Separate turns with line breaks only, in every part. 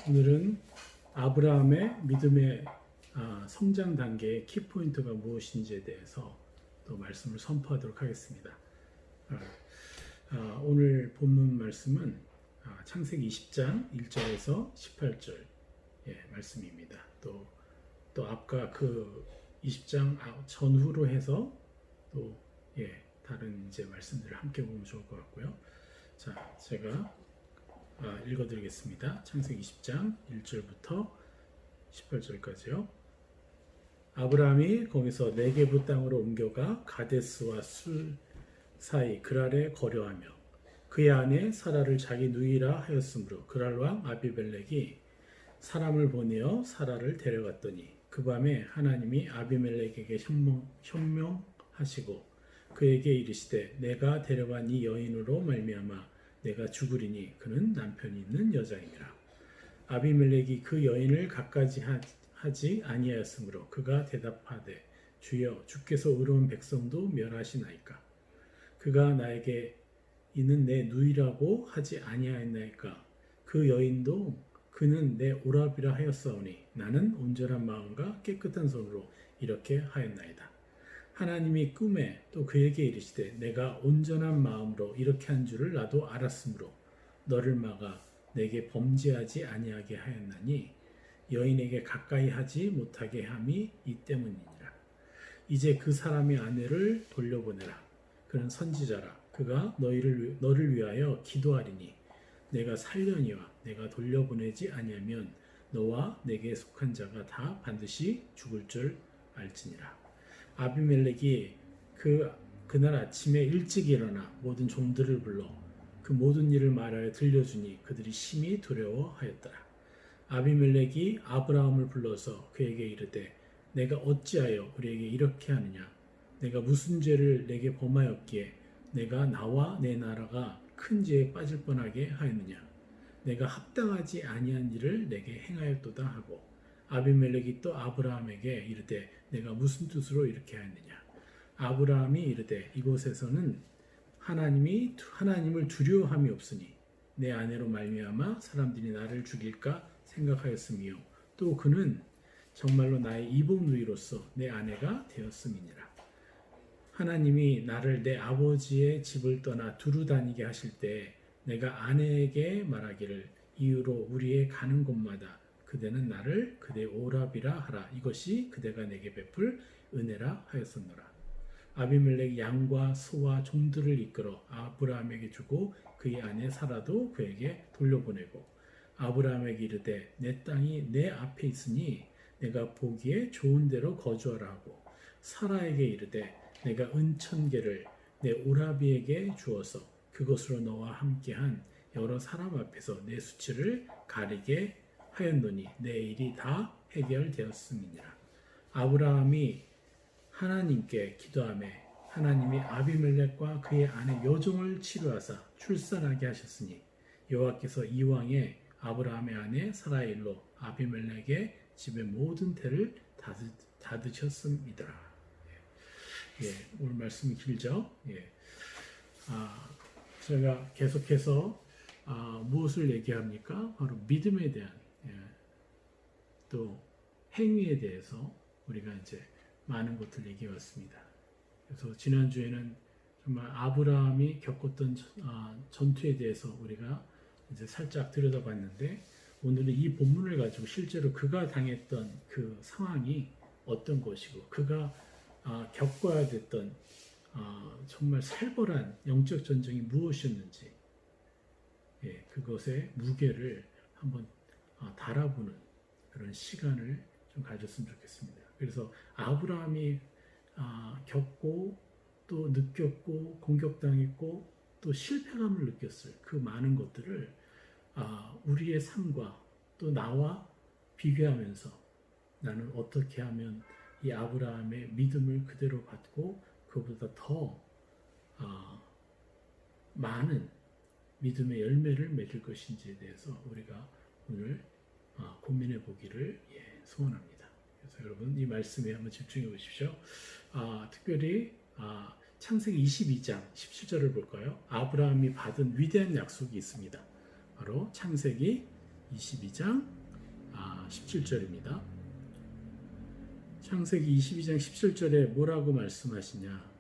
오늘은 아브라함의 믿음의 성장 단계의 키포인트가 무엇인지에 대해서 또 말씀을 선포하도록 하겠습니다. 오늘 본문 말씀은 창세기 20장 1절에서 18절 말씀입니다. 또 아까 그 20장 전후로 해서 또 다른 이제 말씀들을 함께 보면 좋을 것 같고요. 자, 제가 읽어드리겠습니다. 창세기 20장 1절부터 18절까지요. 아브라함이 거기서 네게부 땅으로 옮겨가 가데스와 술 사이 그랄에 거류하며 그의 아내 사라를 자기 누이라 하였으므로 그랄 왕 아비멜렉이 사람을 보내어 사라를 데려갔더니 그 밤에 하나님이 아비멜렉에게 현명하시고 그에게 이르시되 내가 데려간 이 여인으로 말미암아 내가 죽으리니 그는 남편이 있는 여자이니라. 아비멜렉이 그 여인을 갖가지 하지 아니하였으므로 그가 대답하되 주여 주께서 의로운 백성도 멸하시나이까. 그가 나에게 이는 내 누이라고 하지 아니하였나이까. 그 여인도 그는 내 오라비라 하였사오니 나는 온전한 마음과 깨끗한 손으로 이렇게 하였나이다. 하나님이 꿈에 또 그에게 이르시되 내가 온전한 마음으로 이렇게 한 줄을 나도 알았으므로 너를 막아 내게 범죄하지 아니하게 하였나니 여인에게 가까이 하지 못하게 함이 이 때문이니라. 이제 그 사람의 아내를 돌려보내라. 그는 선지자라. 그가 너를 위하여 기도하리니 내가 살려니와 내가 돌려보내지 아니하면 너와 내게 속한 자가 다 반드시 죽을 줄 알지니라. 아비멜렉이 그날 아침에 일찍 일어나 모든 종들을 불러 그 모든 일을 말하여 들려주니 그들이 심히 두려워하였더라. 아비멜렉이 아브라함을 불러서 그에게 이르되 내가 어찌하여 우리에게 이렇게 하느냐. 내가 무슨 죄를 내게 범하였기에 내가 나와 내 나라가 큰 죄에 빠질 뻔하게 하였느냐. 내가 합당하지 아니한 일을 내게 행하였도다 하고 아비멜렉이 또 아브라함에게 이르되 내가 무슨 뜻으로 이렇게 하였느냐. 아브라함이 이르되 이곳에서는 하나님을 두려워함이 없으니 내 아내로 말미암아 사람들이 나를 죽일까 생각하였으며 또 그는 정말로 나의 이복 누이로서 내 아내가 되었음이니라. 하나님이 나를 내 아버지의 집을 떠나 두루 다니게 하실 때 내가 아내에게 말하기를 이후로 우리의 가는 곳마다 그대는 나를 그대 오라비라 하라. 이것이 그대가 내게 베풀 은혜라 하였었노라. 아비멜렉 양과 소와 종들을 이끌어 아브라함에게 주고 그의 아내 사라도 그에게 돌려보내고 아브라함에게 이르되 내 땅이 내 앞에 있으니 내가 보기에 좋은 데로 거주하라 하고 사라에게 이르되 내가 은천개를 내 오라비에게 주어서 그것으로 너와 함께한 여러 사람 앞에서 내 수치를 가리게 하였노니 내 일이 다 해결되었음이니라. 아브라함이 하나님께 기도하며 하나님이 아비멜렉과 그의 아내 여종을 치료하사 출산하게 하셨으니 여호와께서 이왕에 아브라함의 아내 사라의 일로 아비멜렉의 집의 모든 태를 닫으셨음이더라. 오늘 말씀이 길죠. 제가 계속해서 무엇을 얘기합니까? 바로 믿음에 대한 또 행위에 대해서 우리가 이제 많은 것들 얘기해 왔습니다. 그래서 지난주에는 정말 아브라함이 겪었던 전투에 대해서 우리가 이제 살짝 들여다봤는데 오늘은 이 본문을 가지고 실제로 그가 당했던 그 상황이 어떤 것이고 그가 겪어야 됐던 정말 살벌한 영적 전쟁이 무엇이었는지 그것의 무게를 한번 달아보는 그런 시간을 좀 가졌으면 좋겠습니다. 그래서 아브라함이 겪고 또 느꼈고 공격당했고 또 실패감을 느꼈을 그 많은 것들을 우리의 삶과 또 나와 비교하면서 나는 어떻게 하면 이 아브라함의 믿음을 그대로 받고 그보다 더 많은 믿음의 열매를 맺을 것인지에 대해서 우리가 오늘 고민해 보기를 소원합니다. 그래서 여러분 이 말씀에 한번 집중해 보십시오. 특별히 창세기 22장 17절을 볼까요? 아브라함이 받은 위대한 약속이 있습니다. 바로 창세기 22장 17절입니다. 창세기 22장 17절에 뭐라고 말씀하시냐?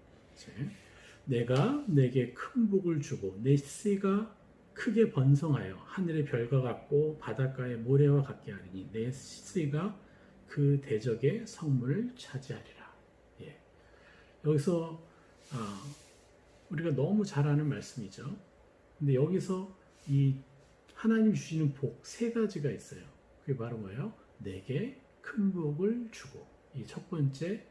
내가 내게 큰 복을 주고 내 씨가 크게 번성하여 하늘의 별과 같고 바닷가의 모래와 같게 하리니 내 씨가 그 대적의 성문을 차지하리라. 예. 여기서 우리가 너무 잘 아는 말씀이죠. 근데 여기서 이 하나님 주시는 복 세 가지가 있어요. 그게 바로 뭐예요? 내게 큰 복을 주고, 이 첫 번째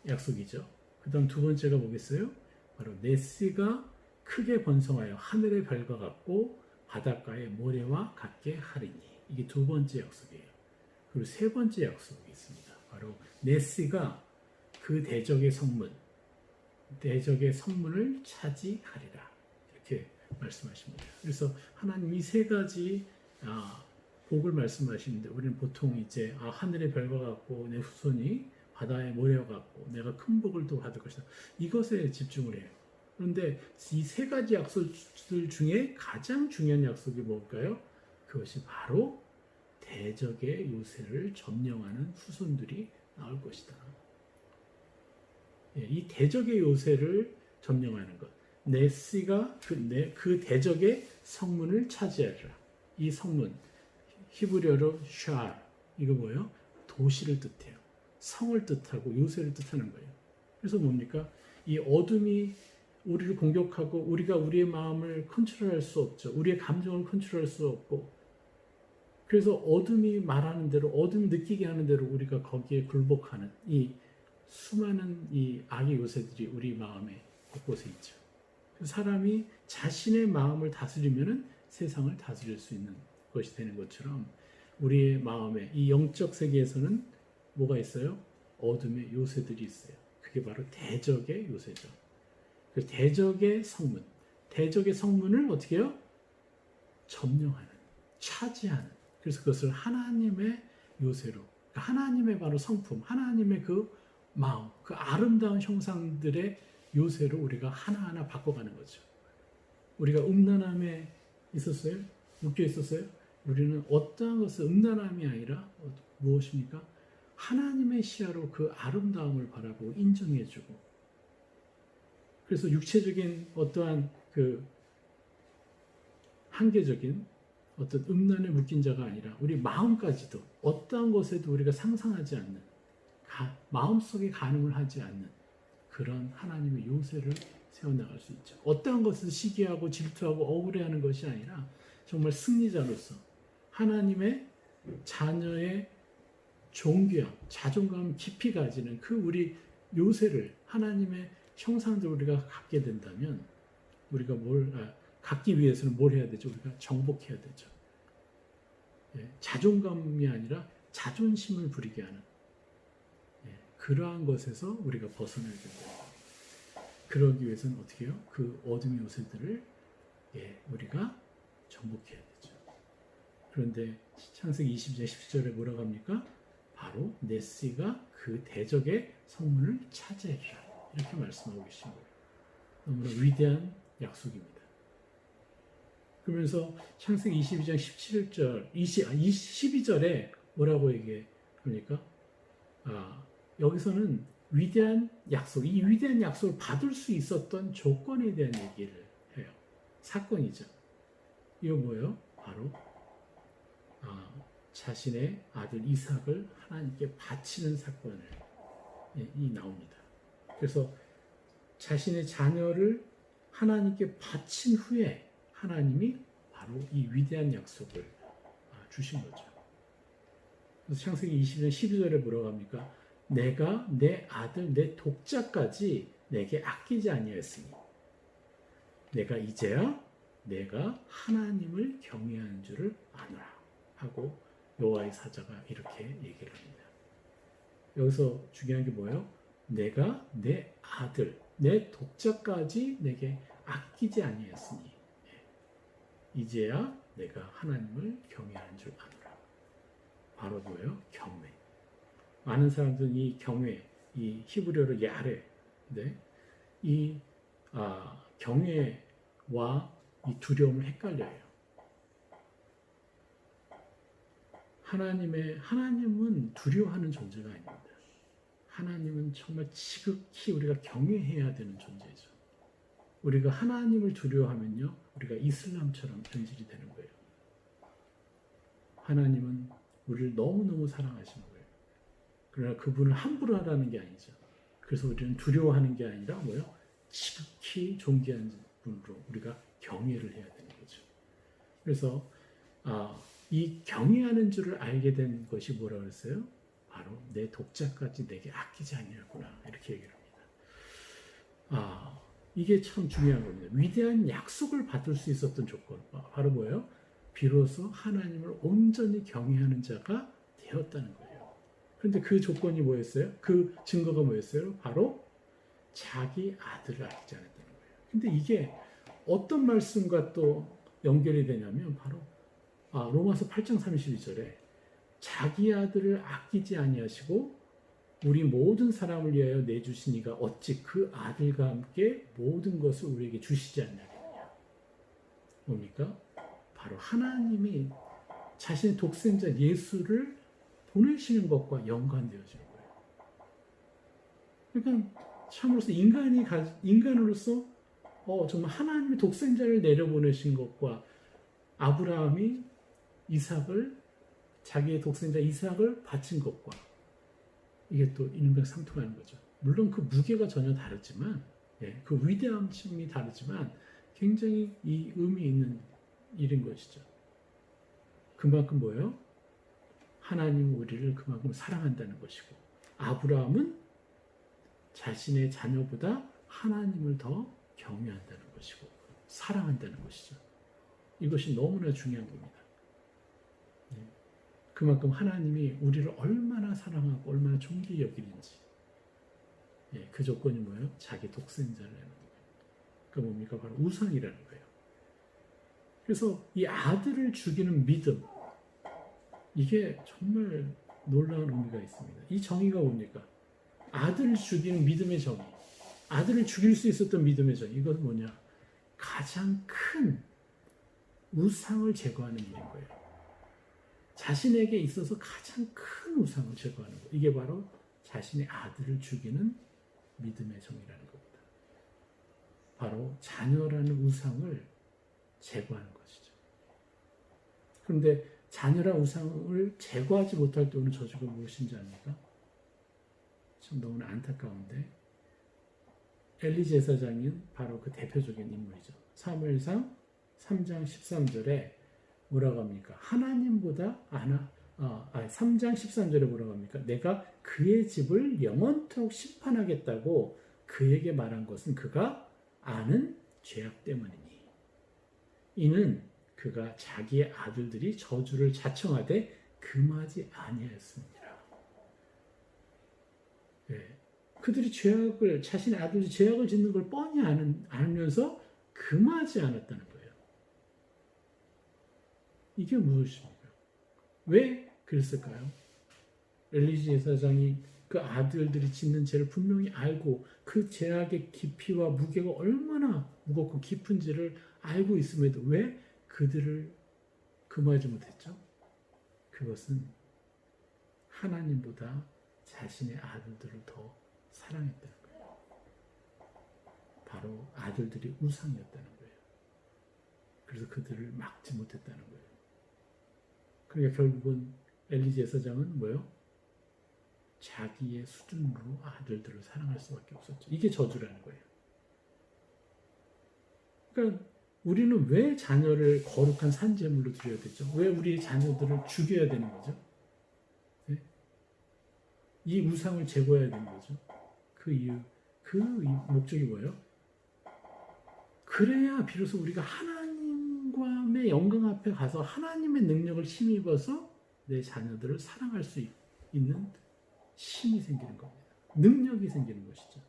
약속이죠. 그 다음 두 번째가 뭐겠어요? 바로 내 씨가 크게 번성하여 하늘의 별과 같고 바닷가의 모래와 같게 하리니. 이게 두 번째 약속이에요. 그리고 세 번째 약속이 있습니다. 바로 내 씨가 그 대적의 성문을 차지하리라. 이렇게 말씀하십니다. 그래서 하나님 이 세 가지 복을 말씀하시는데 우리는 보통 이제 하늘의 별과 같고 내 후손이 바다의 모래와 같고 내가 큰 복을 또 받을 것이다. 이것에 집중을 해요. 그런데 이 세 가지 약속들 중에 가장 중요한 약속이 뭘까요? 그것이 바로 대적의 요새를 점령하는 후손들이 나올 것이다. 이 대적의 요새를 점령하는 것. 내 씨가 그 대적의 성문을 차지하리라. 이 성문, 히브리어로 샤, 이거 뭐예요? 도시를 뜻해요. 성을 뜻하고 요새를 뜻하는 거예요. 그래서 뭡니까? 이 어둠이 우리를 공격하고 우리가 우리의 마음을 컨트롤할 수 없죠. 우리의 감정을 컨트롤할 수 없고, 그래서 어둠이 말하는 대로, 어둠이 느끼게 하는 대로 우리가 거기에 굴복하는 이 수많은 이 악의 요새들이 우리 마음에 곳곳에 있죠. 사람이 자신의 마음을 다스리면은 세상을 다스릴 수 있는 것이 되는 것처럼 우리의 마음에 이 영적 세계에서는 뭐가 있어요? 어둠의 요새들이 있어요. 그게 바로 대적의 요새죠. 그 대적의 성문, 대적의 성문을 어떻게 해요? 점령하는, 차지하는. 그래서 그것을 하나님의 요새로, 하나님의 바로 성품, 하나님의 그 마음, 그 아름다운 형상들의 요새로 우리가 하나하나 바꿔가는 거죠. 우리가 음란함에 있었어요? 묶여 있었어요? 우리는 어떠한 것을 음란함이 아니라 무엇입니까? 하나님의 시야로 그 아름다움을 바라보고 인정해주고, 그래서 육체적인 어떠한 그 한계적인 어떤 음란에 묶인 자가 아니라 우리 마음까지도 어떠한 것에도 우리가 상상하지 않는, 마음속에 가늠을 하지 않는 그런 하나님의 요새를 세워나갈 수 있죠. 어떠한 것을 시기하고 질투하고 억울해하는 것이 아니라 정말 승리자로서 하나님의 자녀의 존귀함, 자존감 깊이 가지는 그 우리 요새를, 하나님의 형상들을 우리가 갖게 된다면 우리가 갖기 위해서는 뭘 해야 되죠? 우리가 정복해야 되죠. 자존감이 아니라 자존심을 부리게 하는 그러한 것에서 우리가 벗어나야 됩니다. 그러기 위해서는 어떻게 해요? 그 어둠의 요새들을 우리가 정복해야 되죠. 그런데 창세기 20장 10절에 뭐라고 합니까? 바로 내 씨가 그 대적의 성문을 차지하리라. 이렇게 말씀하고 계신 거예요. 너무나 위대한 약속입니다. 그러면서 창세기 22장 17절, 12절에 뭐라고 얘기해? 그러니까 여기서는 위대한 약속, 이 위대한 약속을 받을 수 있었던 조건에 대한 얘기를 해요. 사건이죠. 이거 뭐예요? 바로 자신의 아들 이삭을 하나님께 바치는 사건이 나옵니다. 그래서 자신의 자녀를 하나님께 바친 후에 하나님이 바로 이 위대한 약속을 주신 거죠. 그래서 창세기 20장 12절에 뭐라고 합니까? 내가 내 아들 내 독자까지 내게 아끼지 아니하였으니 내가 이제야 내가 하나님을 경외하는 줄을 아노라 하고 여호와의 사자가 이렇게 얘기를 합니다. 여기서 중요한 게 뭐예요? 내가 내 아들 내 독자까지 내게 아끼지 아니하였으니 이제야 내가 하나님을 경외하는 줄 아노라. 바로 뭐예요? 경외. 많은 사람들은 이 경외, 이 히브리어로 야레인데 이 경외와 이 두려움을 헷갈려요. 하나님은 두려워하는 존재가 아닙니다. 하나님은 정말 지극히 우리가 경외해야 되는 존재죠. 우리가 하나님을 두려워하면요, 우리가 이슬람처럼 변질이 되는 거예요. 하나님은 우리를 너무너무 사랑하시는 거예요. 그러나 그분을 함부로 하라는 게 아니죠. 그래서 우리는 두려워하는 게 아니라 뭐요? 지극히 존귀한 분으로 우리가 경외를 해야 되는 거죠. 그래서 이 경외하는 줄을 알게 된 것이 뭐라고 했어요? 바로 내 독자까지 내게 아끼지 아니하구나, 이렇게 얘기를 합니다. 이게 참 중요한 겁니다. 위대한 약속을 받을 수 있었던 조건, 바로 뭐예요? 비로소 하나님을 온전히 경외하는 자가 되었다는 거예요. 그런데 그 조건이 뭐였어요? 그 증거가 뭐였어요? 바로 자기 아들을 아끼지 않았다는 거예요. 근데 이게 어떤 말씀과 또 연결이 되냐면 바로 로마서 8장 32절에 자기 아들을 아끼지 아니하시고 우리 모든 사람을 위하여 내주시니가 어찌 그 아들과 함께 모든 것을 우리에게 주시지 않냐겠느냐. 뭡니까? 바로 하나님이 자신의 독생자 예수를 보내시는 것과 연관되어지는 거예요. 그러니까 참으로서 인간으로서 정말 하나님의 독생자를 내려보내신 것과 아브라함이 자기의 독생자 이삭을 바친 것과 이게 또 일맥상통하는 거죠. 물론 그 무게가 전혀 다르지만, 그 위대함이 다르지만 굉장히 이 의미 있는 일인 것이죠. 그만큼 뭐예요? 하나님 우리를 그만큼 사랑한다는 것이고, 아브라함은 자신의 자녀보다 하나님을 더 경외한다는 것이고 사랑한다는 것이죠. 이것이 너무나 중요한 겁니다. 그만큼 하나님이 우리를 얼마나 사랑하고 얼마나 존귀히 여기는지, 그 조건이 뭐예요? 자기 독생자를 내는 거예요. 그러니까 뭡니까? 바로 우상이라는 거예요. 그래서 이 아들을 죽이는 믿음, 이게 정말 놀라운 의미가 있습니다. 이 정의가 뭡니까? 아들을 죽이는 믿음의 정의, 아들을 죽일 수 있었던 믿음의 정의, 이것은 뭐냐? 가장 큰 우상을 제거하는 일인 거예요. 자신에게 있어서 가장 큰 우상을 제거하는 것. 이게 바로 자신의 아들을 죽이는 믿음의 정의라는 겁니다. 바로 자녀라는 우상을 제거하는 것이죠. 그런데 자녀라는 우상을 제거하지 못할 때 오는 저주가 무엇인지 압니까? 참 너무나 안타까운데 엘리 제사장이 바로 그 대표적인 인물이죠. 사무엘상 3장 13절에 뭐라고 합니까? 하나님보다 3장 13절에 뭐라고 합니까? 내가 그의 집을 영원토록 심판하겠다고 그에게 말한 것은 그가 아는 죄악 때문이니 이는 그가 자기의 아들들이 저주를 자청하되 금하지 아니하였습니다. 그들이 자신의 아들이 죄악을 짓는 걸 뻔히 알면서 금하지 않았다는 거예요. 이게 무엇입니까? 왜 그랬을까요? 엘리 제사장이 그 아들들이 짓는 죄를 분명히 알고 그 죄악의 깊이와 무게가 얼마나 무겁고 깊은지를 알고 있음에도 왜 그들을 금하지 못했죠? 그것은 하나님보다 자신의 아들들을 더 사랑했다는 거예요. 바로 아들들이 우상이었다는 거예요. 그래서 그들을 막지 못했다는 거예요. 그러니까 결국은 엘리 제사장은 뭐예요? 자기의 수준으로 아들들을 사랑할 수밖에 없었죠. 이게 저주라는 거예요. 그러니까 우리는 왜 자녀를 거룩한 산제물로 드려야 되죠? 왜 우리 자녀들을 죽여야 되는 거죠? 이 우상을 제거해야 되는 거죠. 그 이유, 그 목적이 뭐예요? 그래야 비로소 우리가 하나님과의 영광 앞에 가서 하나님의 능력을 힘입어서 내 자녀들을 사랑할 수 있는 힘이 생기는 겁니다. 능력이 생기는 것이죠.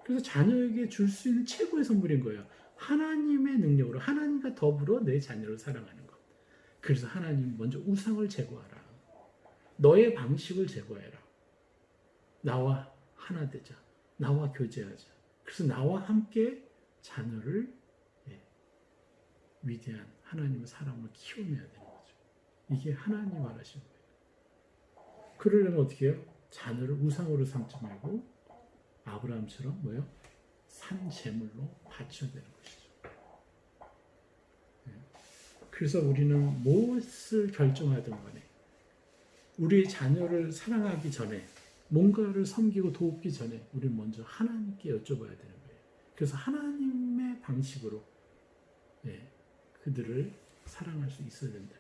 그래서 자녀에게 줄 수 있는 최고의 선물인 거예요. 하나님의 능력으로 하나님과 더불어 내 자녀를 사랑하는 것. 그래서 하나님 먼저 우상을 제거하라. 너의 방식을 제거해라. 나와 하나 되자. 나와 교제하자. 그래서 나와 함께 자녀를 위대한 하나님의 사랑을 키워내야 되는 거죠. 이게 하나님 말하시는 거예요. 그러려면 어떻게 해요? 자녀를 우상으로 삼지 말고 아브라함처럼 뭐요? 산 제물로 바쳐야 되는 것이죠. 그래서 우리는 무엇을 결정하든 간에 우리 자녀를 사랑하기 전에 뭔가를 섬기고 돕기 전에 우리는 먼저 하나님께 여쭤봐야 되는 거예요. 그래서 하나님의 방식으로 그들을 사랑할 수 있어야 된다.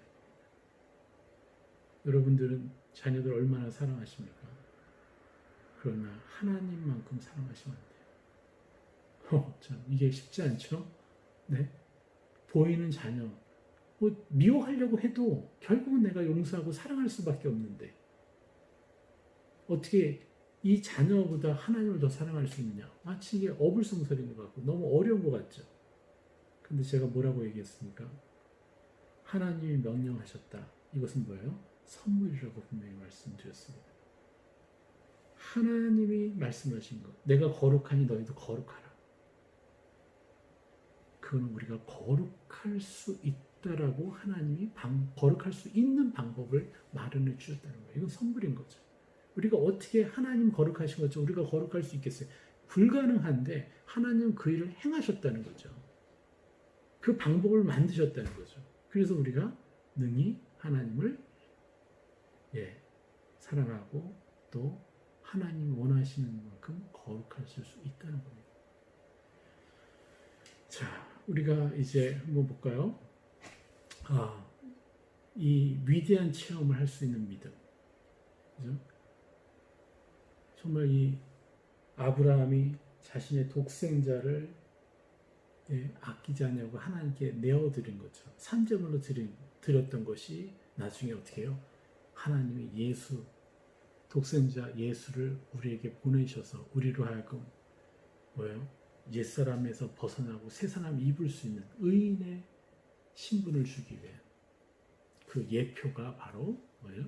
여러분들은 자녀들 얼마나 사랑하십니까? 그러나 하나님만큼 사랑하시면 안 돼요. 참 이게 쉽지 않죠? 네, 보이는 자녀 뭐 미워하려고 해도 결국은 내가 용서하고 사랑할 수밖에 없는데 어떻게 이 자녀보다 하나님을 더 사랑할 수 있느냐? 마치 이게 어불성설인 것 같고 너무 어려운 것 같죠? 근데 제가 뭐라고 얘기했습니까? 하나님이 명령하셨다. 이것은 뭐예요? 선물이라고 분명히 말씀드렸습니다. 하나님이 말씀하신 것. 내가 거룩하니 너희도 거룩하라. 그건 우리가 거룩할 수 있다라고 하나님이 거룩할 수 있는 방법을 마련해 주셨다는 거예요. 이건 선물인 거죠. 우리가 어떻게 하나님 거룩하신 것처럼 우리가 거룩할 수 있겠어요? 불가능한데 하나님은 그 일을 행하셨다는 거죠. 그 방법을 만드셨다는 거죠. 그래서 우리가 능히 하나님을 사랑하고 또 하나님 원하시는 만큼 거룩하실 수 있다는 겁니다. 자, 우리가 이제 한번 볼까요? 이 위대한 체험을 할 수 있는 믿음. 그죠? 정말 이 아브라함이 자신의 독생자를 아끼지 않냐고 하나님께 내어드린 거죠. 산제물로 드렸던 것이 나중에 어떻게 해요? 하나님이 독생자 예수를 우리에게 보내셔서 우리로 하여금 뭐예요? 옛사람에서 벗어나고 새 사람이 입을 수 있는 의인의 신분을 주기 위해 그 예표가 바로 뭐예요?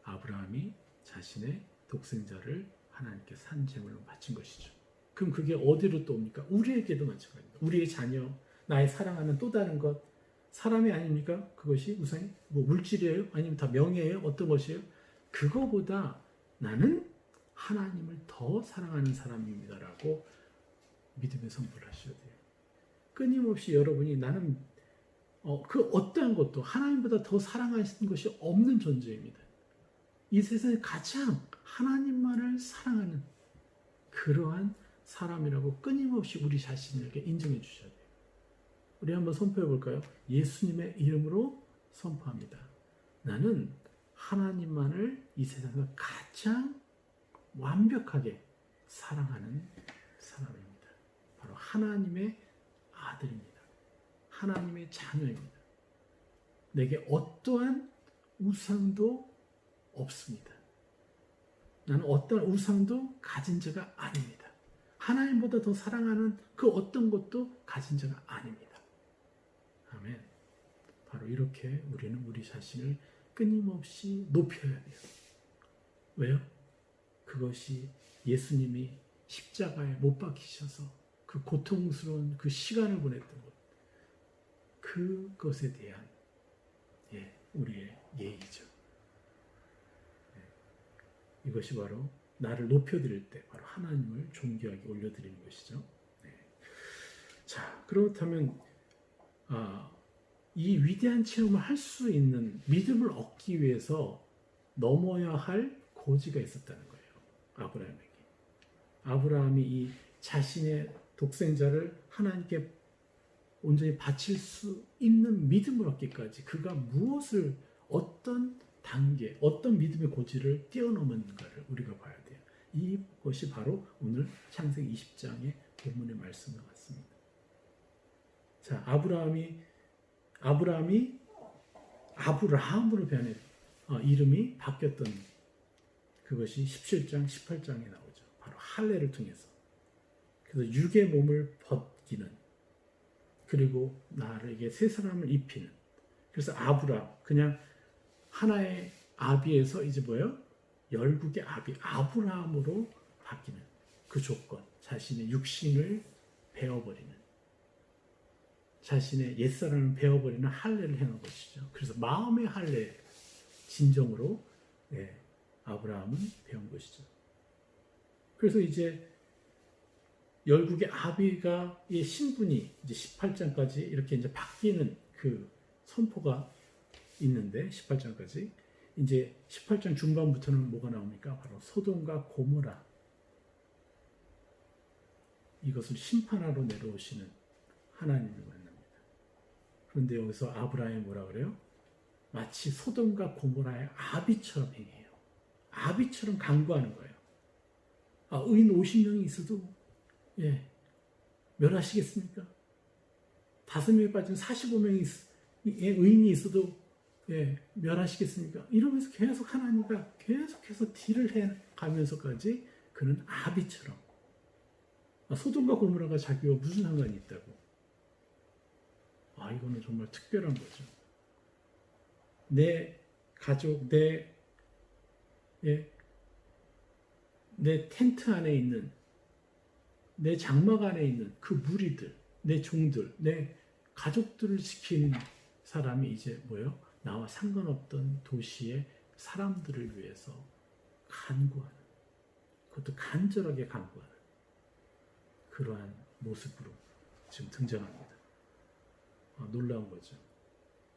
아브라함이 자신의 독생자를 하나님께 산 제물로 바친 것이죠. 그럼 그게 어디로 또 옵니까? 우리에게도 마찬가지입니다. 우리의 자녀, 나의 사랑하는 또 다른 것, 사람이 아닙니까? 그것이 우상이 뭐 물질이에요? 아니면 다 명예예요? 어떤 것이에요? 그거보다 나는 하나님을 더 사랑하는 사람입니다라고 믿음의 선포를 하셔야 돼요. 끊임없이 여러분이 나는 그 어떠한 것도 하나님보다 더 사랑하시는 것이 없는 존재입니다. 이 세상에 가장 하나님만을 사랑하는 그러한 사람이라고 끊임없이 우리 자신에게 인정해 주셔야 돼요. 우리 한번 선포해 볼까요? 예수님의 이름으로 선포합니다. 나는 하나님만을 이 세상에서 가장 완벽하게 사랑하는 사람입니다. 바로 하나님의 아들입니다. 하나님의 자녀입니다. 내게 어떠한 우상도 없습니다. 나는 어떠한 우상도 가진 자가 아닙니다. 하나님보다 더 사랑하는 그 어떤 것도 가진 자가 아닙니다. 아멘. 바로 이렇게 우리는 우리 자신을 끊임없이 높여야 돼요. 왜요? 그것이 예수님이 십자가에 못 박히셔서 그 고통스러운 그 시간을 보냈던 것, 그것에 대한 우리의 예의죠. 이것이 바로 나를 높여드릴 때 바로 하나님을 존귀하게 올려드리는 것이죠. 자, 그렇다면 이 위대한 체험을 할 수 있는 믿음을 얻기 위해서 넘어야 할 고지가 있었다는 거예요. 아브라함에게. 아브라함이 이 자신의 독생자를 하나님께 온전히 바칠 수 있는 믿음을 얻기까지 그가 무엇을 어떤 단계, 어떤 믿음의 고지를 뛰어넘었는가를 우리가 봐야 돼요. 이것이 바로 오늘 창세기 20장의 본문의 말씀과 같습니다. 자, 아브라함이 아브라함으로 변해 이름이 바뀌었던 그것이 17장, 18장에 나오죠. 바로 할례를 통해서. 그래서 육의 몸을 벗기는, 그리고 나에게 새 사람을 입히는. 그래서 아브라함, 그냥 하나의 아비에서 이제 뭐예요? 열국의 아비, 아브라함으로 바뀌는 그 조건. 자신의 육신을 베어버리는, 자신의 옛사람을 베어버리는 할례를 행한 것이죠. 그래서 마음의 할례, 진정으로 아브라함은 배운 것이죠. 그래서 이제 열국의 아비가의 신분이 이제 18장까지 이렇게 이제 바뀌는 그 선포가 있는데 18장까지 이제 18장 중반부터는 뭐가 나옵니까? 바로 소돔과 고모라 이것을 심판하러 내려오시는 하나님을 만납니다. 그런데 여기서 아브라함이 뭐라 그래요? 마치 소돔과 고모라의 아비처럼 행해요. 아비처럼 강구하는 거예요. 의인 50명이 있어도 멸하시겠습니까? 5명이 빠진 45명이 의인이 있어도 멸하시겠습니까? 이러면서 계속 하나님과 계속해서 딜을 해가면서까지 그는 아비처럼 소돔과 고모라가 자기와 무슨 상관이 있다고? 이거는 정말 특별한 거죠. 내 가족, 내 텐트 안에 있는 내 장막 안에 있는 그 무리들, 내 종들, 내 가족들을 지키는 사람이 이제 뭐예요? 나와 상관없던 도시의 사람들을 위해서 간구하는, 그것도 간절하게 간구하는 그러한 모습으로 지금 등장합니다. 놀라운 거죠.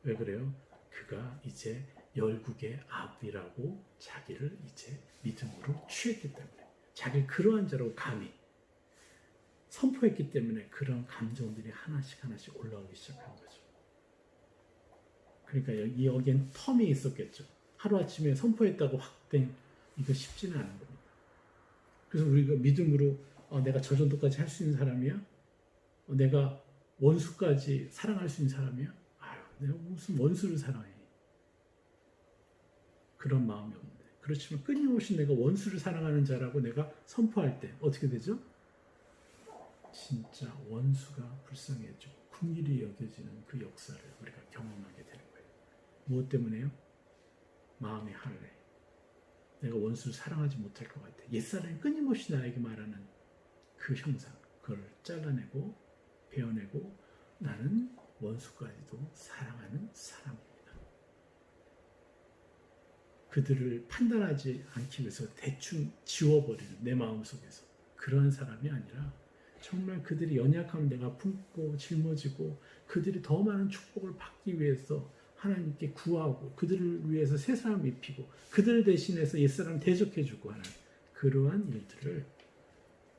왜 그래요? 그가 이제 열국의 아비라고 자기를 이제 믿음으로 취했기 때문에, 자기를 그러한 자라고 감히 선포했기 때문에 그런 감정들이 하나씩 올라오기 시작한 거죠. 그러니까 여기엔 텀이 있었겠죠. 하루아침에 선포했다고 확된 이거 쉽지는 않은 겁니다. 그래서 우리가 믿음으로 내가 저 정도까지 할 수 있는 사람이야? 내가 원수까지 사랑할 수 있는 사람이야? 내가 무슨 원수를 사랑해. 그런 마음이 없는데. 그렇지만 끊임없이 내가 원수를 사랑하는 자라고 내가 선포할 때 어떻게 되죠? 진짜 원수가 불쌍해지고 긍휼히 여겨지는 그 역사를 우리가 경험하게 되는 거예요. 무엇 때문에요? 마음의 할례. 내가 원수를 사랑하지 못할 것 같아. 옛사람이 끊임없이 나에게 말하는 그 형상, 그걸 잘라내고 베어내고 나는 원수까지도 사랑하는 사람입니다. 그들을 판단하지 않기 위해서 대충 지워버리는 내 마음속에서 그러한 사람이 아니라 정말 그들이 연약함을 내가 품고 짊어지고 그들이 더 많은 축복을 받기 위해서 하나님께 구하고 그들을 위해서 새 사람 입히고 그들 대신해서 옛사람 대적해주고 하는 그러한 일들을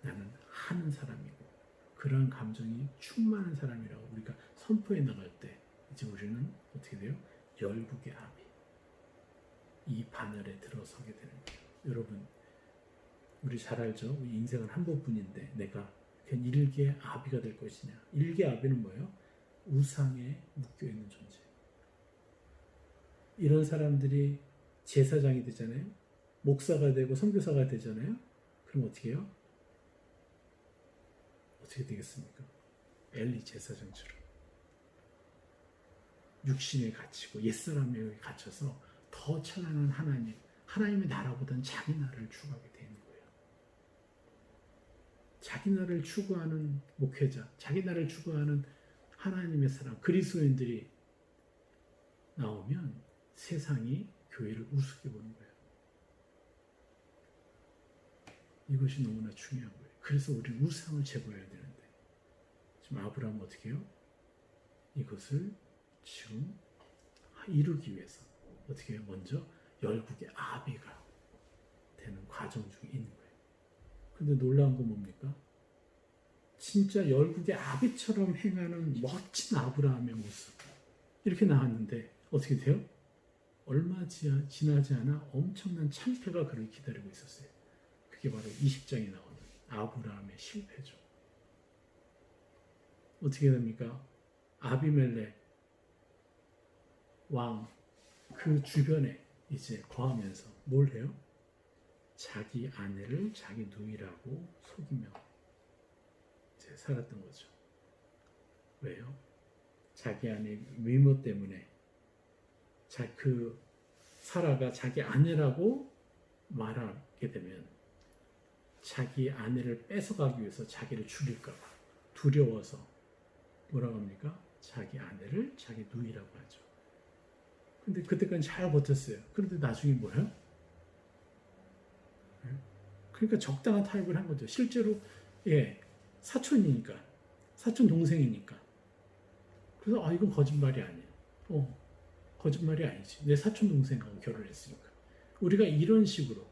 나는 하는 사람이고 그러한 감정이 충만한 사람이라고 우리가 선포해 나갈 때 이제 우리는 어떻게 돼요? 열국의 아비 이 바늘에 들어서게 되는 거예요. 여러분 우리 잘 알죠? 우리 인생은 한 번뿐인데 내가 그냥 일개의 아비가 될 것이냐. 일개의 아비는 뭐예요? 우상에 묶여있는 존재. 이런 사람들이 제사장이 되잖아요. 목사가 되고 선교사가 되잖아요. 그럼 어떻게 해요? 어떻게 되겠습니까? 엘리 제사장처럼 육신에 갇히고 옛사람에 갇혀서 더 찬란한 하나님의 나라보다는 자기 나라를 추구하게 되는 거예요. 자기 나라를 추구하는 목회자, 자기 나라를 추구하는 하나님의 사람, 그리스도인들이 나오면 세상이 교회를 우습게 보는 거예요. 이것이 너무나 중요한 거예요. 그래서 우리는 우상을 제거해야 되는데 지금 아브라함은 어떻게 해요? 이것을 지금 이루기 위해서 어떻게 해요? 먼저 열국의 아비가 되는 과정 중에 있는 거예요. 근데 놀라운 건 뭡니까? 진짜 열국의 아비처럼 행하는 멋진 아브라함의 모습 이렇게 나왔는데 어떻게 돼요? 얼마 지나지 않아 엄청난 참패가 그를 기다리고 있었어요. 그게 바로 20장에 나오는 아브라함의 실패죠. 어떻게 됩니까? 아비멜렉 왕 그 주변에 이제 거하면서 뭘 해요? 자기 아내를 자기 누이라고 속이며 이제 살았던 거죠. 왜요? 자기 아내 외모 때문에 그 사라가 자기 아내라고 말하게 되면 자기 아내를 뺏어가기 위해서 자기를 죽일까 봐 두려워서 뭐라고 합니까? 자기 아내를 자기 누이라고 하죠. 근데 그때까지 잘 버텼어요. 그런데 나중에 뭐예요? 그러니까 적당한 타협을 한 거죠. 실제로 예, 사촌이니까, 사촌 동생이니까. 그래서 이건 거짓말이 아니에요. 거짓말이 아니지. 내 사촌 동생하고 결혼했으니까. 우리가 이런 식으로.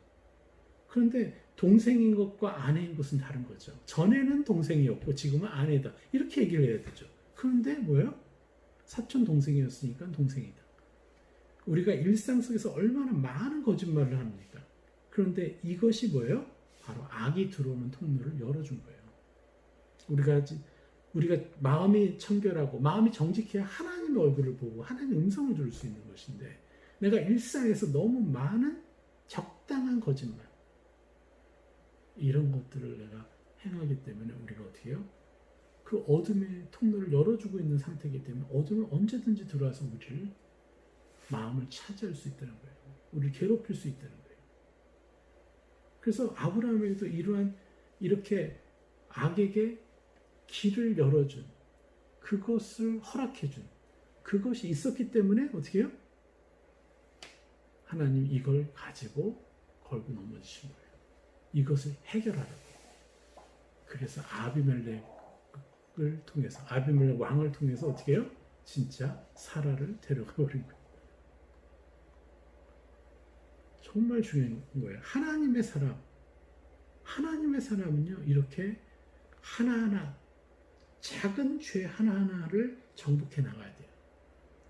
그런데 동생인 것과 아내인 것은 다른 거죠. 전에는 동생이었고 지금은 아내다. 이렇게 얘기를 해야 되죠. 그런데 뭐예요? 사촌 동생이었으니까 동생이다. 우리가 일상 속에서 얼마나 많은 거짓말을 합니까? 그런데 이것이 뭐예요? 바로 악이 들어오는 통로를 열어준 거예요. 우리가 마음이 청결하고 마음이 정직해야 하나님의 얼굴을 보고 하나님의 음성을 들을 수 있는 것인데 내가 일상에서 너무 많은 적당한 거짓말 이런 것들을 내가 행하기 때문에 우리가 어떻게 해요? 그 어둠의 통로를 열어주고 있는 상태이기 때문에 어둠은 언제든지 들어와서 우리를 마음을 차지할 수 있다는 거예요. 우리를 괴롭힐 수 있다는 거예요. 그래서 아브라함에게도 이렇게 악에게 길을 열어준 그것을 허락해준 그것이 있었기 때문에 어떻게 해요? 하나님 이걸 가지고 걸고 넘어지신 거예요. 이것을 해결하라고. 그래서 아비멜렉을 통해서 아비멜렉 왕을 통해서 어떻게 해요? 진짜 사라를 데려가 버린 거예요. 정말 중요한 거예요. 하나님의 사람은요 이렇게 하나하나 작은 죄 하나하나를 정복해 나가야 돼요.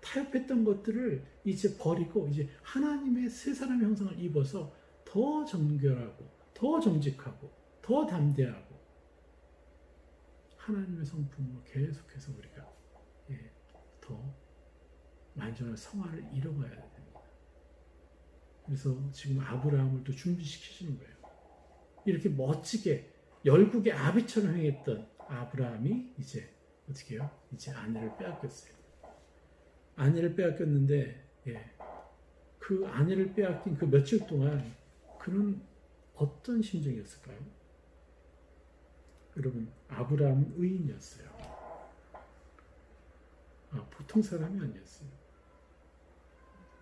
타협했던 것들을 이제 버리고 이제 하나님의 새 사람의 형상을 입어서 더 정결하고 더 정직하고 더 담대하고 하나님의 성품으로 계속해서 우리가 더 완전한 성화를 이뤄가야 됩니다. 그래서 지금 아브라함을 또 준비시키시는 거예요. 이렇게 멋지게 열국의 아비처럼 행했던 아브라함이 이제 어떻게 해요? 이제 아내를 빼앗겼어요. 아내를 빼앗겼는데 그 아내를 빼앗긴 그 며칠 동안 그는 어떤 심정이었을까요? 여러분 아브라함은 의인이었어요. 보통 사람이 아니었어요.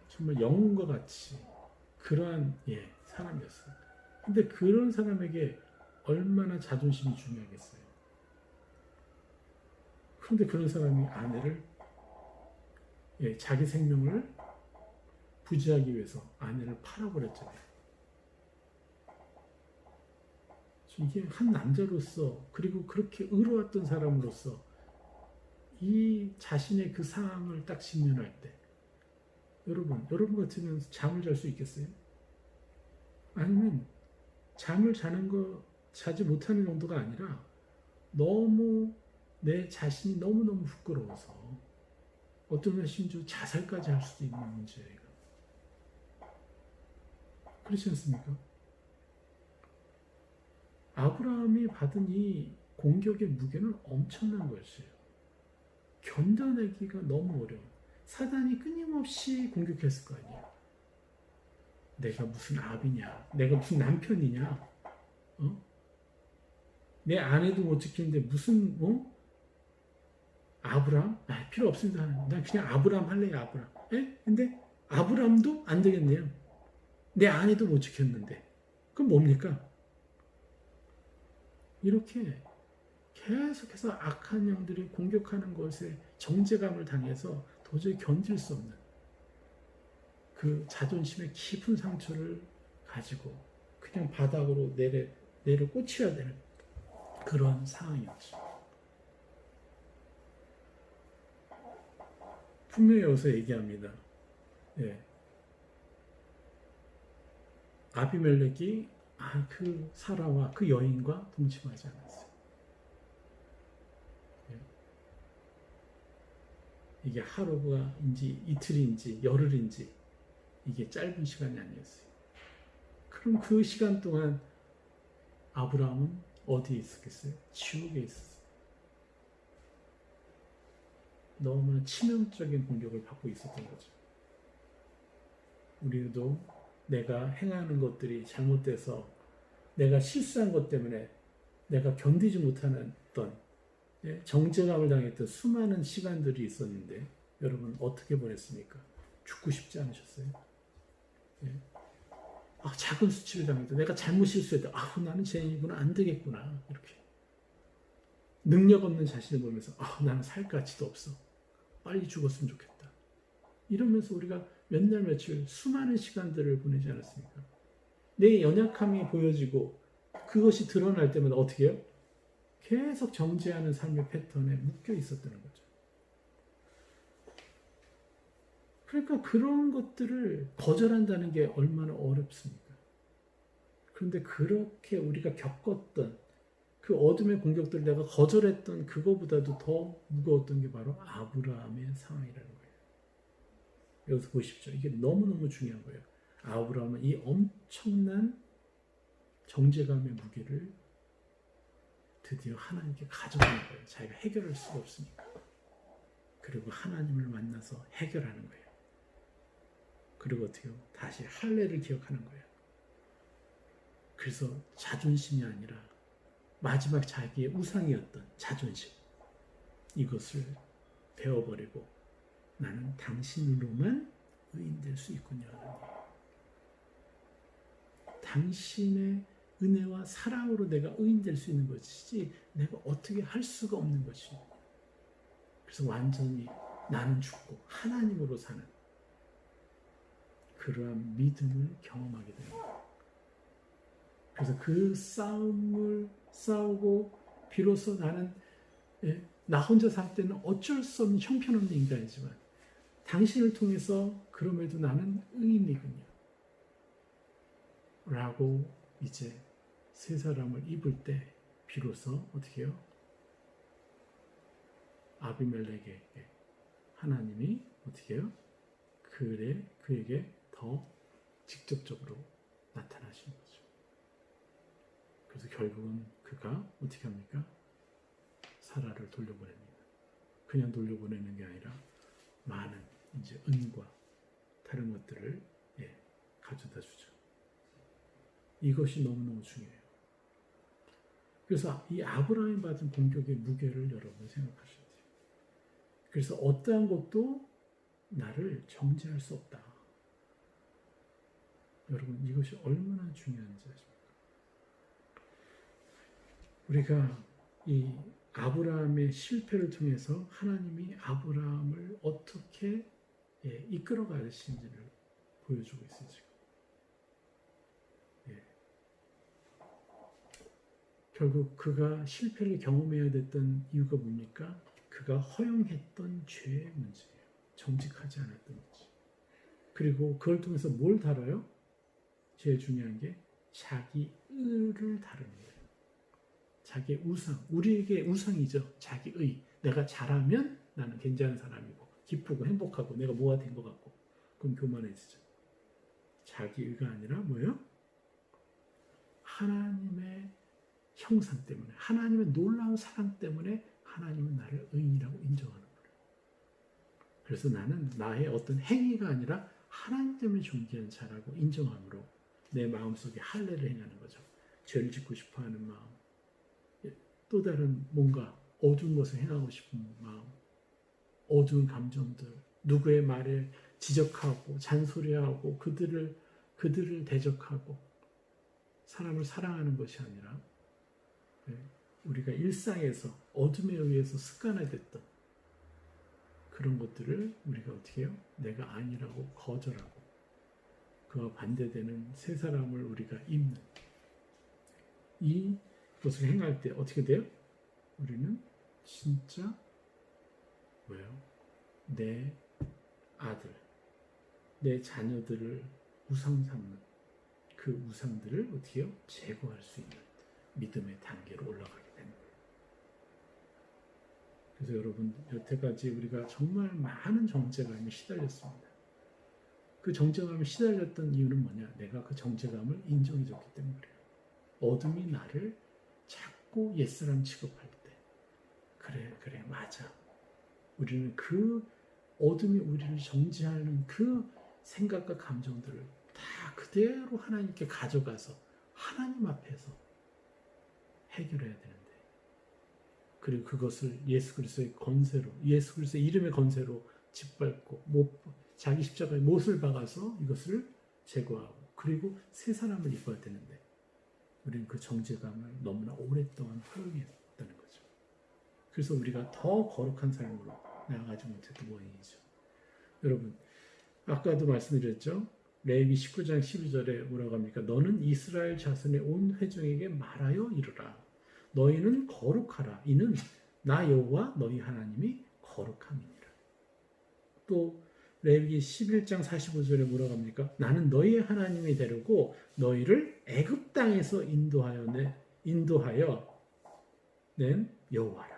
정말 영웅과 같이 그러한 사람이었어요. 근데 그런 사람에게 얼마나 자존심이 중요하겠어요. 그런데 그런 사람이 아내를 자기 생명을 부지하기 위해서 아내를 팔아버렸잖아요. 이게 한 남자로서 그리고 그렇게 의로웠던 사람으로서 이 자신의 그 상황을 딱 직면할 때 여러분 같으면 잠을 잘 수 있겠어요? 아니면 잠을 자지 못하는 정도가 아니라 너무 내 자신이 너무너무 부끄러워서 어떤 심지어 자살까지 할 수도 있는 문제예요. 그렇지 않습니까? 아브라함이 받은 이 공격의 무게는 엄청난 것이에요. 견뎌내기가 너무 어려워. 사단이 끊임없이 공격했을 거 아니에요. 내가 무슨 아비냐? 내가 무슨 남편이냐? 내 아내도 못 지키는데 무슨 아브라함? 필요 없습니다. 난 그냥 아브라함 할래요. 아브라함. 근데 아브라함도 안 되겠네요. 내 아내도 못 지켰는데. 그럼 뭡니까? 이렇게 계속해서 악한 영들이 공격하는 것에 정죄감을 당해서 도저히 견딜 수 없는 그 자존심의 깊은 상처를 가지고 그냥 바닥으로 내려 꽂혀야 되는 그런 상황이었죠. 분명히 여기서 얘기합니다. 아비멜렉이 그 사라와 그 여인과 동침하지 않았어요. 이게 하루인지 이틀인지 열흘인지 이게 짧은 시간이 아니었어요. 그럼 그 시간 동안 아브라함은 어디에 있었겠어요? 지옥에 있었어요. 너무나 치명적인 공격을 받고 있었던 거죠. 우리도 내가 행하는 것들이 잘못돼서 내가 실수한 것 때문에 내가 견디지 못하는 어떤 정죄감을 당했던 수많은 시간들이 있었는데 여러분 어떻게 보냈습니까? 죽고 싶지 않으셨어요? 작은 수치를 당해도 내가 잘못 실수해도 나는 죄인이구나 안 되겠구나 이렇게 능력 없는 자신을 보면서 나는 살 가치도 없어 빨리 죽었으면 좋겠다 이러면서 우리가 몇 날 며칠 수많은 시간들을 보내지 않았습니까? 내 연약함이 보여지고 그것이 드러날 때마다 어떻게 해요? 계속 정죄하는 삶의 패턴에 묶여 있었다는 거죠. 그러니까 그런 것들을 거절한다는 게 얼마나 어렵습니까? 그런데 그렇게 우리가 겪었던 그 어둠의 공격들을 내가 거절했던 그거보다도 더 무거웠던 게 바로 아브라함의 상황이라는 거예요. 여기서 보십시오. 이게 너무너무 중요한 거예요. 아브라함은 이 엄청난 정죄감의 무게를 드디어 하나님께 가져가는 거예요. 자기가 해결할 수가 없으니까. 그리고 하나님을 만나서 해결하는 거예요. 그리고 어떻게 해요? 다시 할례를 기억하는 거예요. 그래서 자존심이 아니라 마지막 자기의 우상이었던 자존심 이것을 베어버리고 나는 당신으로만 의인될 수 있군요. 당신의 은혜와 사랑으로 내가 의인될 수 있는 것이지 내가 어떻게 할 수가 없는 것이에요. 그래서 완전히 나는 죽고 하나님으로 사는 그러한 믿음을 경험하게 됩니다. 그래서 그 싸움을 싸우고 비로소 나는 나 혼자 살 때는 어쩔 수 없는 형편없는 인간이지만 당신을 통해서 그럼에도 나는 의인이군요. 라고 이제 새 사람을 입을 때 비로소 어떻게 해요? 아비멜렉에게 하나님이 어떻게 해요? 그에게 더 직접적으로 나타나신 거죠. 그래서 결국은 그가 어떻게 합니까? 사라를 돌려보냅니다. 그냥 돌려보내는 게 아니라 많은 이제 은과 다른 것들을 가져다 주죠. 이것이 너무너무 중요해요. 그래서 이 아브라함이 받은 공격의 무게를 여러분 생각하셔야 돼요. 그래서 어떠한 것도 나를 정죄할 수 없다. 여러분 이것이 얼마나 중요한지 아십니까? 우리가 이 아브라함의 실패를 통해서 하나님이 아브라함을 어떻게 이끌어 가시는지를 보여주고 있어요. 지금. 결국 그가 실패를 경험해야 됐던 이유가 뭡니까? 그가 허용했던 죄의 문제예요. 정직하지 않았던 문제. 그리고 그걸 통해서 뭘 다뤄요? 제일 중요한 게 자기 의를 다루는 거예요. 자기의 우상, 우리에게 우상이죠. 자기 의. 내가 잘하면 나는 괜찮은 사람이고 기쁘고 행복하고 내가 뭐가 된 것 같고 그럼 교만해지죠. 자기 의가 아니라 뭐예요? 하나님의 형상 때문에 하나님의 놀라운 사랑 때문에 하나님은 나를 의인이라고 인정하는 거예요. 그래서 나는 나의 어떤 행위가 아니라 하나님 때문에 존귀한 자라고 인정함으로 내 마음속에 할례를 행하는 거죠. 죄를 짓고 싶어하는 마음, 또 다른 뭔가 어두운 것을 행하고 싶은 마음, 어두운 감정들, 누구의 말에 지적하고 잔소리하고 그들을 대적하고 사람을 사랑하는 것이 아니라 우리가 일상에서 어둠에 의해서 습관화됐던 그런 것들을 우리가 어떻게 해요? 내가 아니라고 거절하고 그와 반대되는 새 사람을 우리가 입는 이것을 행할 때 어떻게 돼요? 우리는 진짜 뭐예요? 내 아들, 내 자녀들을 우상 삼는 그 우상들을 어떻게 해요? 제거할 수 있는 믿음의 단계로 올라가게 되는 거예요. 그래서 여러분 여태까지 우리가 정말 많은 정죄감에 시달렸습니다. 그 정죄감에 시달렸던 이유는 뭐냐? 내가 그 정죄감을 인정해줬기 때문에 그래요. 어둠이 나를 자꾸 옛사람 취급할 때 그래 맞아. 우리는 그 어둠이 우리를 정죄하는 그 생각과 감정들을 다 그대로 하나님께 가져가서 하나님 앞에서 해결해야 되는데 그리고 그것을 예수 그리스도의 권세로 예수 그리스도의 이름의 권세로 짓밟고 자기 십자가에 못을 박아서 이것을 제거하고 그리고 새 사람을 입어야 되는데 우리는 그 정죄감을 너무나 오랫동안 허용했다는 거죠. 그래서 우리가 더 거룩한 삶으로 나아가지 못했던 원인이죠. 여러분, 아까도 말씀드렸죠. 레위기 19장 12절에 뭐라고 합니까? 너는 이스라엘 자손의 온 회중에게 말하여 이르라. 너희는 거룩하라. 이는 나 여호와 너희 하나님이 거룩함이니라. 또 레위기 11장 45절에 뭐라고 합니까? 나는 너희의 하나님이 되려고 너희를 애굽 땅에서 인도하여 낸 여호와라.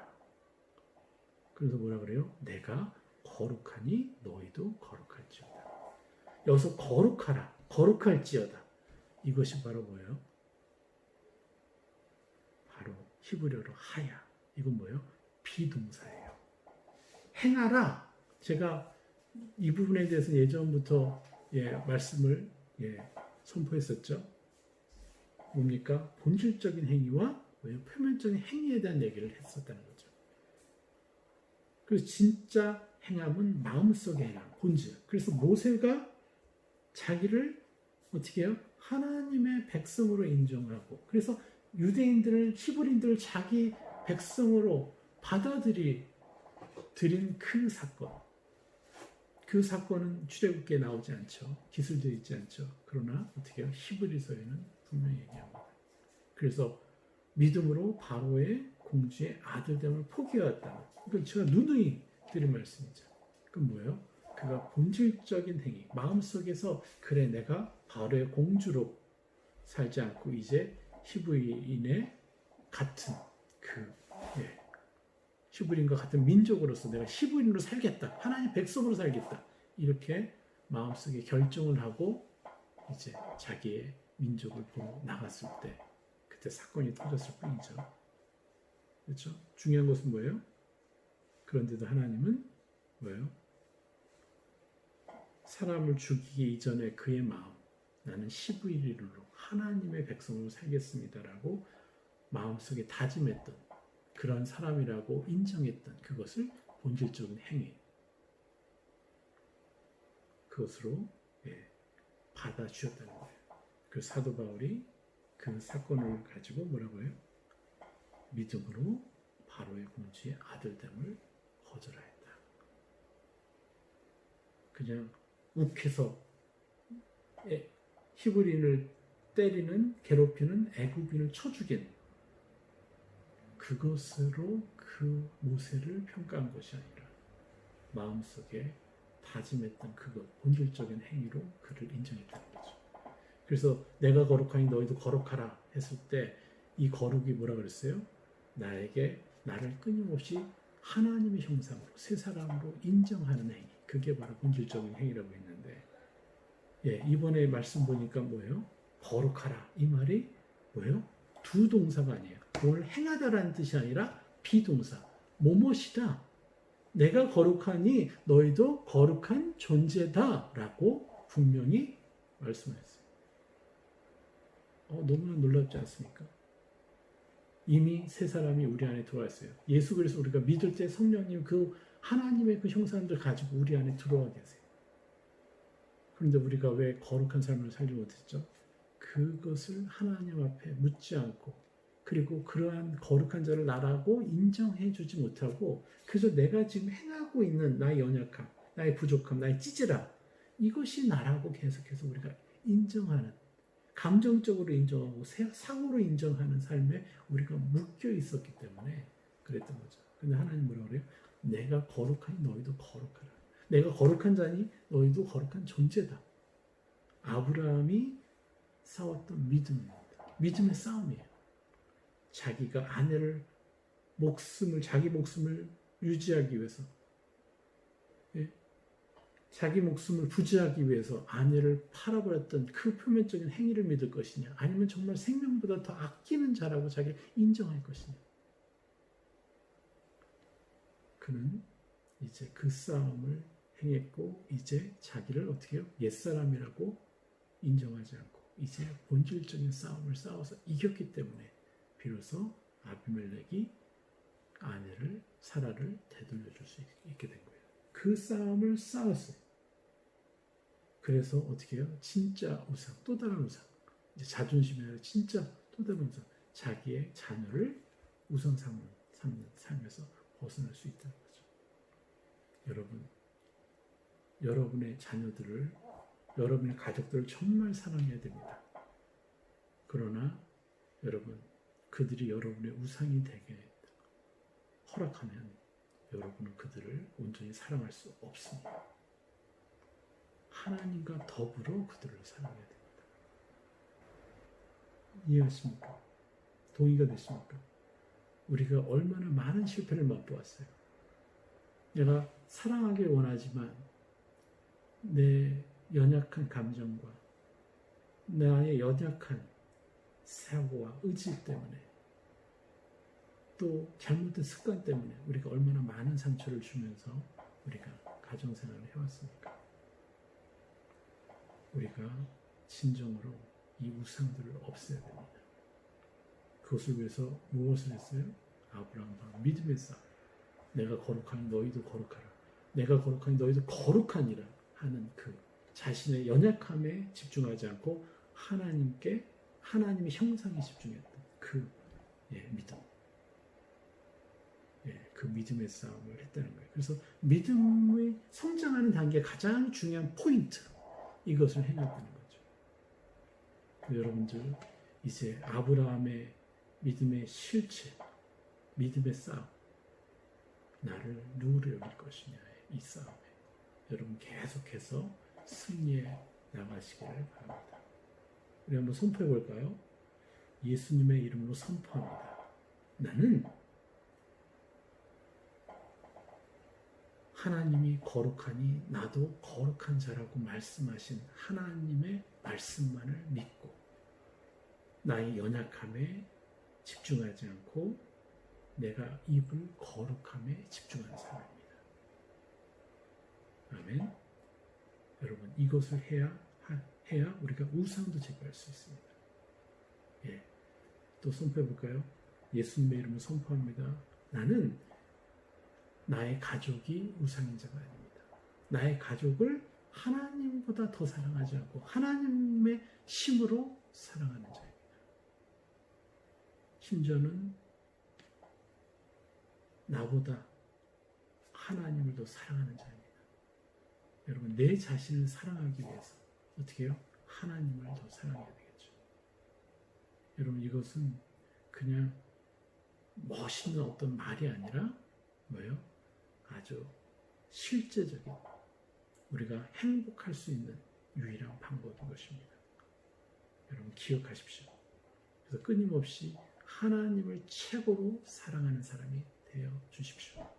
그래서 뭐라 그래요? 내가 거룩하니 너희도 거룩할지어다. 여기서 거룩하라, 거룩할지어다. 이것이 바로 뭐예요? 바로 히브리어로 하야. 이건 뭐예요? 비동사예요. 행하라. 제가 이 부분에 대해서 예전부터 말씀을 선포했었죠. 뭡니까? 본질적인 행위와 표면적인 행위에 대한 얘기를 했었다는 거죠. 그래서 진짜 행함은 마음속의 행함, 본질. 그래서 모세가 자기를 어떻게 해요? 하나님의 백성으로 인정하고, 그래서 유대인들을, 히브리인들을 자기 백성으로 받아들인 그 사건. 그 사건은 출애굽기에 나오지 않죠. 기술되어 있지 않죠. 그러나 어떻게 해요? 히브리서에는 분명히 얘기합니다. 그래서 믿음으로 바로의 공주의 아들됨을 포기하였다. 이건 제가 누누이 드린 말씀이죠. 그건 뭐예요? 그가 본질적인 행위, 마음속에서 그래 내가 바로의 공주로 살지 않고 이제 히브리인의 같은 히브리인과 같은 민족으로서 내가 히브리인으로 살겠다. 하나님 백성으로 살겠다. 이렇게 마음속에 결정을 하고 이제 자기의 민족을 보러 나갔을 때 그때 사건이 터졌을 뿐이죠. 그렇죠? 중요한 것은 뭐예요? 그런데도 하나님은 뭐예요? 사람을 죽이기 이전에 그의 마음, 나는 히브리인으로 하나님의 백성으로 살겠습니다라고 마음속에 다짐했던 그런 사람이라고 인정했던 그것을 본질적인 행위, 그것으로 받아주었다는 거예요. 그 사도 바울이 그 사건을 가지고 뭐라고 해요? 믿음으로 바로의 공주의 아들됨을 거절하였다. 그냥 욱해서 히브리인을 때리는, 괴롭히는 애굽인을 쳐 죽인 그것으로 그 모세를 평가한 것이 아니라 마음속에 다짐했던 그것, 본질적인 행위로 그를 인정했다는 거죠. 그래서 내가 거룩하니 너희도 거룩하라 했을 때 이 거룩이 뭐라 그랬어요? 나를 끊임없이 하나님의 형상으로 새 사람으로 인정하는 행위, 그게 바로 본질적인 행위라고 했는데 이번에 말씀 보니까 뭐예요? 거룩하라. 이 말이 뭐예요? 두 동사가 아니에요. 뭘 행하다라는 뜻이 아니라 비동사, 뭐뭇이다. 내가 거룩하니 너희도 거룩한 존재다라고 분명히 말씀하셨어요. 너무나 놀랍지 않습니까? 이미 새 사람이 우리 안에 들어왔어요. 예수 그리스도 우리가 믿을 때 성령님 그 하나님의 그 형상들 가지고 우리 안에 들어와 계세요. 그런데 우리가 왜 거룩한 삶을 살지 못했죠? 그것을 하나님 앞에 묻지 않고, 그리고 그러한 거룩한 자를 나라고 인정해 주지 못하고 그저 내가 지금 행하고 있는 나의 연약함, 나의 부족함, 나의 찌질함, 이것이 나라고 계속해서 우리가 인정하는, 감정적으로 인정하고 상으로 인정하는 삶에 우리가 묶여 있었기 때문에 그랬던 거죠. 근데 하나님 뭐라고 그래요? 내가 거룩하니 너희도 거룩하라. 내가 거룩한 자니 너희도 거룩한 존재다. 아브라함이 싸웠던 믿음입니다. 믿음의 싸움이에요. 자기가 자기 목숨을 유지하기 위해서, 자기 목숨을 부지하기 위해서 아내를 팔아버렸던 그 표면적인 행위를 믿을 것이냐, 아니면 정말 생명보다 더 아끼는 자라고 자기를 인정할 것이냐. 그는 이제 그 싸움을 행했고 이제 자기를 어떻게 해요? 옛사람이라고 인정하지 않고 이제 본질적인 싸움을 싸워서 이겼기 때문에 비로소 아비멜렉이 아내를, 사라를 되돌려줄 수 있게 된 거예요. 그 싸움을 싸웠어요. 그래서 어떻게 해요? 진짜 우상, 또 다른 우상. 이제 자존심이 아니라 진짜 또 다른 우상. 자기의 자녀를 우상 삼는 삶에서 벗어날 수 있다는 거죠. 여러분, 여러분의 자녀들을, 여러분의 가족들을 정말 사랑해야 됩니다. 그러나 여러분, 그들이 여러분의 우상이 되게 허락하면 여러분은 그들을 온전히 사랑할 수 없습니다. 하나님과 더불어 그들을 사랑해야 됩니다. 이해하십니까? 동의가 되십니까? 우리가 얼마나 많은 실패를 맛보았어요. 내가 사랑하길 원하지만 내 연약한 감정과 나의 연약한 사고와 의지 때문에 또 잘못된 습관 때문에 우리가 얼마나 많은 상처를 주면서 우리가 가정생활을 해왔습니까? 우리가 진정으로 이 우상들을 없애야 됩니다. 그것을 위해서 무엇을 했어요? 아브라함과 믿음의 싸움. 내가 거룩하니 너희도 거룩하라. 내가 거룩하니 너희도 거룩하니라 하는 그 자신의 연약함에 집중하지 않고 하나님의 형상에 집중했던 그 믿음. 그 믿음의 싸움을 했다는 거예요. 그래서 믿음의 성장하는 단계의 가장 중요한 포인트, 이것을 해냈다는 거죠. 여러분들 이제 아브라함의 믿음의 실체, 믿음의 싸움, 나를 누구를 여길 것이냐의 이 싸움에 여러분 계속해서 승리해 나가시기를 바랍니다. 우리 한번 선포해 볼까요? 예수님의 이름으로 선포합니다. 나는 하나님이 거룩하니 나도 거룩한 자라고 말씀하신 하나님의 말씀만을 믿고 나의 연약함에 집중하지 않고 내가 입을 거룩함에 집중하는 사람입니다. 아멘. 여러분, 이것을 해야 우리가 우상도 제거할 수 있습니다. 또 선포해 볼까요? 예수님의 이름을 선포합니다. 나는 나의 가족이 우상인 자가 아닙니다. 나의 가족을 하나님보다 더 사랑하지 않고 하나님의 힘으로 사랑하는 자입니다. 심지어는 나보다 하나님을 더 사랑하는 자입니다. 여러분, 내 자신을 사랑하기 위해서 어떻게 해요? 하나님을 더 사랑해야 되겠죠. 여러분, 이것은 그냥 멋있는 어떤 말이 아니라 뭐예요? 아주 실제적인 우리가 행복할 수 있는 유일한 방법인 것입니다. 여러분 기억하십시오. 그래서 끊임없이 하나님을 최고로 사랑하는 사람이 되어 주십시오.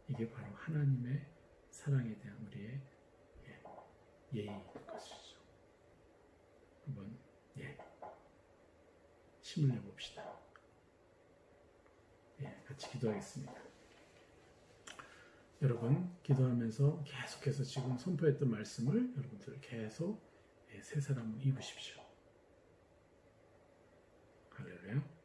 이게 바로 하나님의 사랑에 대한 우리의 예의인 것이죠. 한번 힘을 내봅시다. 같이 기도하겠습니다. 여러분 기도하면서 계속해서 지금 선포했던 말씀을 여러분들 계속 새 사람을 입으십시오. 할렐루야.